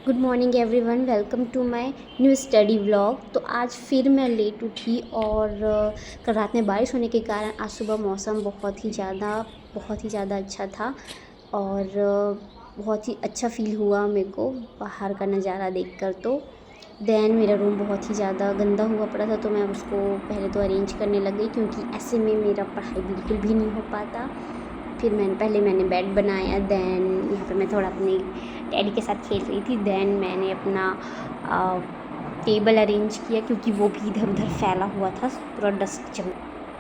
Good morning everyone, welcome to my new study vlog. तो आज फिर मैं लेट उठी और कल रात में बारिश होने के कारण आज सुबह मौसम बहुत ही ज़्यादा अच्छा था और बहुत ही अच्छा फ़ील हुआ मेरे को बाहर का नज़ारा देखकर। तो देन मेरा रूम बहुत ही ज़्यादा गंदा हुआ पड़ा था, तो मैं उसको पहले तो अरेंज करने लग गई क्योंकि ऐसे में मेरा पढ़ाई बिल्कुल भी नहीं हो पाता। फिर मैंने बेड बनाया, देन यहाँ पे मैं थोड़ा अपने डैडी के साथ खेल रही थी। देन मैंने अपना टेबल अरेंज किया क्योंकि वो भी इधर उधर फैला हुआ था, पूरा डस्ट जम।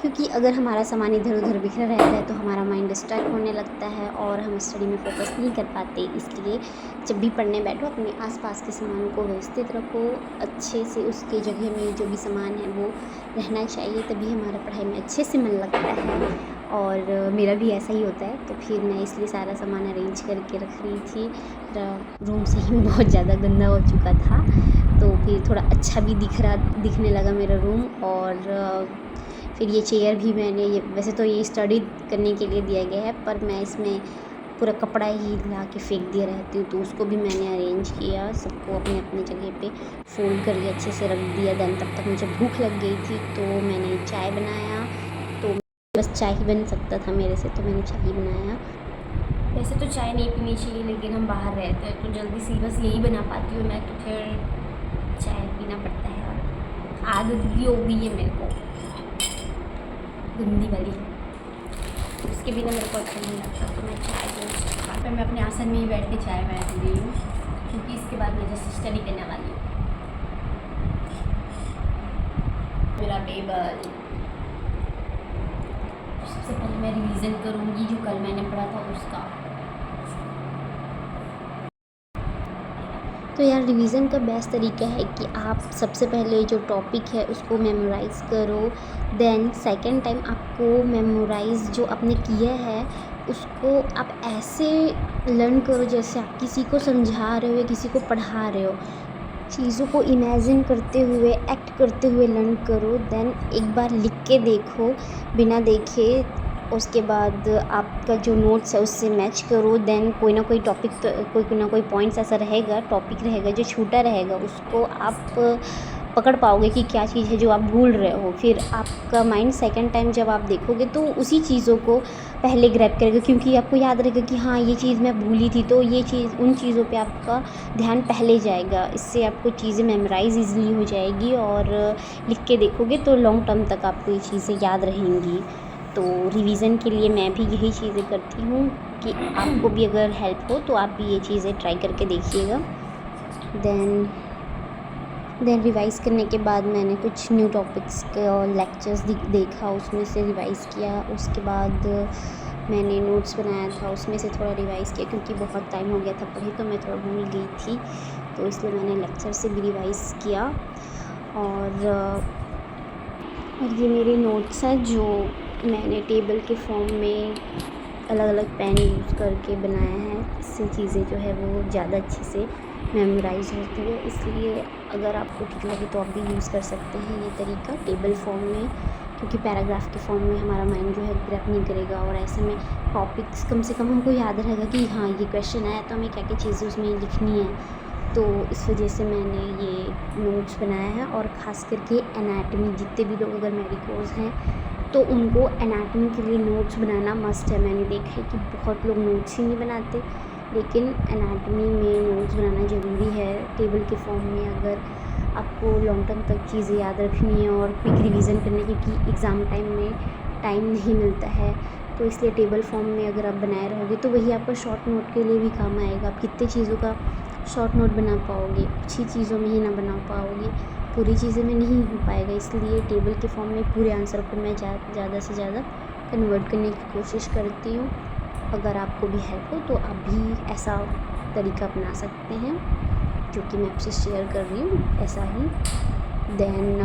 क्योंकि अगर हमारा सामान इधर उधर बिखरा रहता है तो हमारा माइंड डिस्ट्रैक्ट होने लगता है और हम स्टडी में फोकस नहीं कर पाते। इसलिए जब भी पढ़ने बैठो अपने आसपास के सामान को व्यवस्थित रखो, अच्छे से उसके जगह में जो भी सामान है वो रहना चाहिए, तभी हमारा पढ़ाई में अच्छे से मन लगता है। और मेरा भी ऐसा ही होता है। तो फिर मैं इसलिए सारा सामान अरेंज करके रख रही थी। रूम सही में बहुत ज़्यादा गंदा हो चुका था, तो फिर थोड़ा अच्छा भी दिखने लगा मेरा रूम। और फिर ये चेयर भी वैसे तो ये स्टडी करने के लिए दिया गया है, पर मैं इसमें पूरा कपड़ा ही ला के फेंक दिया रहती हूँ, तो उसको भी मैंने अरेंज किया, सबको अपने अपने जगह पे फोल्ड करके अच्छे से रख दिया। देन तब तक मुझे भूख लग गई थी, तो मैंने चाय बनाया। तो बस चाय ही बन सकता था मेरे से, तो मैंने चाय ही बनाया। वैसे तो चाय नहीं पीनी चाहिए, लेकिन हम बाहर रहते हैं तो जल्दी से बस यही बना पाती हूँ मैं, तो फिर चाय पीना पड़ता है। और आदत भी हो गई है मेरे को गंदी वाली, उसके बिना मेरे को अच्छा नहीं लगता। तो मैं चाय जो पर मैं अपने आसन में ही बैठ के चाय बना रही हूँ, क्योंकि इसके बाद मैं जैसे स्टडी करने वाली हूँ। मेरा टेबल, सबसे पहले मैं रिवीजन करूँगी जो कल मैंने पढ़ा था उसका। तो यार रिवीज़न का बेस्ट तरीका है कि आप सबसे पहले जो टॉपिक है उसको मेमोराइज़ करो। देन सेकंड टाइम आपको मेमोराइज़ जो आपने किया है उसको आप ऐसे लर्न करो जैसे आप किसी को समझा रहे हो या किसी को पढ़ा रहे हो। चीज़ों को इमेजिन करते हुए, एक्ट करते हुए लर्न करो। देन एक बार लिख के देखो बिना देखे, उसके बाद आपका जो नोट्स है उससे मैच करो। देन कोई ना कोई टॉपिक, तो कोई ना कोई पॉइंट्स ऐसा रहेगा, टॉपिक रहेगा जो छूटा रहेगा, उसको आप पकड़ पाओगे कि क्या चीज़ है जो आप भूल रहे हो। फिर आपका माइंड सेकंड टाइम जब आप देखोगे तो उसी चीज़ों को पहले ग्रैब करेगा, क्योंकि आपको याद रहेगा कि हाँ ये चीज़ मैं भूली थी, तो ये चीज़, उन चीज़ों पे आपका ध्यान पहले जाएगा। इससे आपको चीज़ें मेमोराइज़ ईज़िली हो जाएगी और लिख के देखोगे तो लॉन्ग टर्म तक आपको ये चीज़ें याद रहेंगी। तो रिवीज़न के लिए मैं भी यही चीज़ें करती हूँ कि आपको भी अगर हेल्प हो तो आप भी ये चीज़ें ट्राई करके देखिएगा। देन रिवाइज़ करने के बाद मैंने कुछ न्यू टॉपिक्स का लेक्चर्स देखा, उसमें से रिवाइज़ किया। उसके बाद मैंने नोट्स बनाया था, उसमें से थोड़ा रिवाइज़ किया क्योंकि बहुत टाइम हो गया था पढ़े, तो मैं थोड़ा भूल गई थी, तो इसलिए मैंने लेक्चर से भी रिवाइज़ किया। और ये मेरे नोट्स हैं जो मैंने टेबल के फॉर्म में अलग अलग पेन यूज़ करके बनाया है। इससे चीज़ें जो है वो ज़्यादा अच्छे से मेमोराइज़ होती है, इसलिए अगर आपको ठीक लगे तो आप भी यूज़ कर सकते हैं ये तरीका टेबल फॉर्म में, क्योंकि पैराग्राफ के फॉर्म में हमारा माइंड जो है ग्रैब नहीं करेगा। और ऐसे में टॉपिक्स कम से कम हमको याद रहेगा कि हाँ ये क्वेश्चन आया तो हमें क्या क्या चीज़ें उसमें लिखनी है। तो इस वजह से मैंने ये नोट्स बनाया है। और ख़ास करके एनाटमी, जितने भी लोग अगर मेडिकोज़ हैं तो उनको एनाटमी के लिए नोट्स बनाना मस्ट है। मैंने देखा है कि बहुत लोग नोट्स ही नहीं बनाते, लेकिन एनाटमी में नोट्स बनाना ज़रूरी है टेबल के फॉर्म में, अगर आपको लॉन्ग टर्म तक चीज़ें याद रखनी है और क्विक रिवीजन करने, क्योंकि एग्ज़ाम टाइम में टाइम नहीं मिलता है। तो इसलिए टेबल फॉर्म में अगर आप बनाए रहोगे तो वही आपका शॉर्ट नोट के लिए भी काम आएगा। आप कितने चीज़ों का शॉर्ट नोट बना पाओगे, कुछ ही चीज़ों में ही ना बना पाओगे, पूरी चीज़ें में नहीं हो पाएगा। इसलिए टेबल के फॉर्म में पूरे आंसर को मैं ज़्यादा से ज़्यादा कन्वर्ट करने की कोशिश करती हूँ। अगर आपको भी हेल्प हो तो आप भी ऐसा तरीका अपना सकते हैं जो कि मैं आपसे शेयर कर रही हूँ, ऐसा ही। देन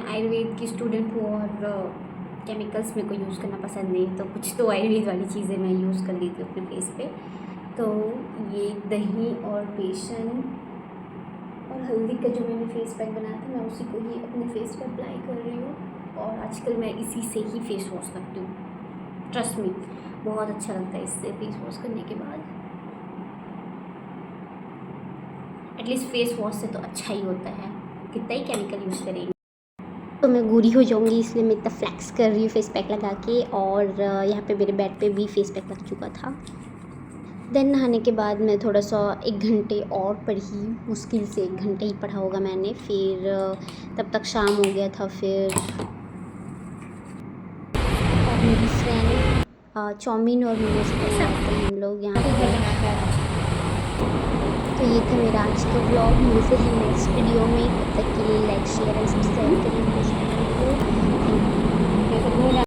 आयुर्वेद की स्टूडेंट हूँ और केमिकल्स मेरे को यूज़ करना पसंद नहीं, तो कुछ तो आयुर्वेद वाली चीज़ें मैं यूज़ कर लेती हूँ अपने फेस पे। तो ये दही और बेसन और हल्दी का जो मैंने फेस पैक बनाया था, मैं उसी को ही अपने फेस पे अप्लाई कर रही हूँ। और आजकल मैं इसी से ही फेस वॉश करती हूँ, ट्रस्ट मी। बहुत अच्छा लगता है इससे फेस वॉश करने के बाद। एटलीस्ट फेस वॉश से तो अच्छा ही होता है, कितना ही केमिकल यूज़ करेंगे। तो मैं गोरी हो जाऊंगी इसलिए मैं इतना फ्लैक्स कर रही हूँ फेस पैक लगा के। और यहाँ पे मेरे बेड पे भी फेस पैक लग चुका था। देन नहाने के बाद मैं थोड़ा सा 1 घंटे और पढ़ी, मुश्किल से 1 घंटे ही पढ़ा होगा मैंने। फिर तब तक शाम हो गया था। फिर और मेरी फ्रेंड चाउमीन और मोमोज बनाए थे हम लोग यहाँ पे। तो ये था मेरा आज का व्लॉग। मिलते हैं नेक्स्ट वीडियो में, तब तक के लिए लाइक शेयर एंड सब्सक्राइब करें मेरे चैनल को।